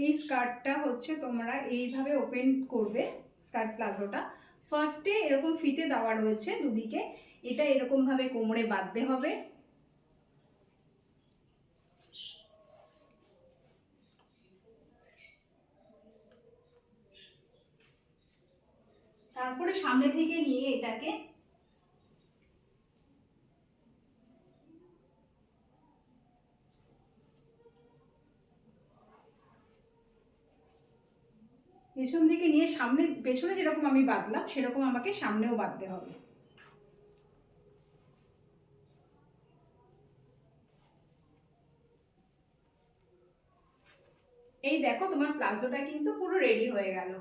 এই স্কার্টটা হচ্ছে তোমরা এইভাবে ওপেন করবে। স্কার্ট প্লাজোটা ফার্স্টে এরকম ফিতে দেওয়া রয়েছে দুদিকে, এটা এরকমভাবে কোমরে বাঁধতে হবে। তারপরে সামনে থেকে নিয়ে এটাকে পেছন দিকে নিয়ে সামনে, পেছনে যেরকম আমি বাঁধলাম সেরকম আমাকে সামনেও বাঁধতে হবে। এই দেখো তোমার প্লাজোটা কিন্তু পুরো রেডি হয়ে গেল।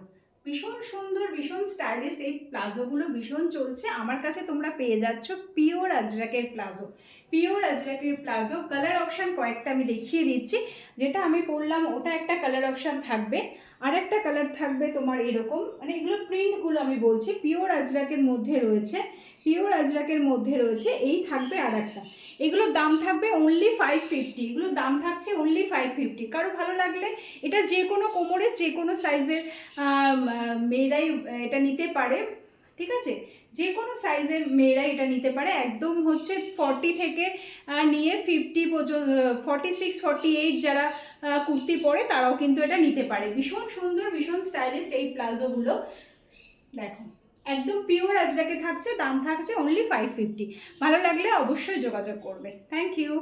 ভীষণ সুন্দর, ভীষণ স্টাইলিশ এই প্লাজোগুলো ভীষণ চলছে আমার কাছে। তোমরা পেয়ে যাচ্ছ পিওর আজরাকের প্লাজো। পিওর আজরাকের প্লাজো কালার অপশান কয়েকটা আমি দেখিয়ে দিচ্ছি। যেটা আমি পরলাম ওটা একটা কালার অপশান থাকবে, আর একটা কালার থাকবে তোমার এরকম, মানে এগুলো প্রিন্টগুলো আমি বলছি পিওর আজরাকের মধ্যে রয়েছে। পিওর আজরাকের মধ্যে রয়েছে এই থাকবে আর একটা। এগুলোর দাম থাকবে অনলি 550। এগুলোর দাম থাকছে অনলি 550। কারো ভালো লাগলে এটা যে কোনো কোমরে যে কোনো সাইজের মেয়েরাই এটা নিতে পারে, ঠিক আছে? যে কোনো সাইজের মেয়েরাই এটা নিতে পারে। একদম হচ্ছে 40 থেকে নিয়ে 50 পর্যন্ত, 46 48 যারা কুর্তি পরে তারাও কিন্তু এটা নিতে পারে। ভীষণ সুন্দর, ভীষণ স্টাইলিশ এই প্লাজোগুলো। দেখো একদম পিওর আজরাকে থাকছে, দাম থাকছে অনলি 550। ভালো লাগলে অবশ্যই যোগাযোগ করবে। Thank you.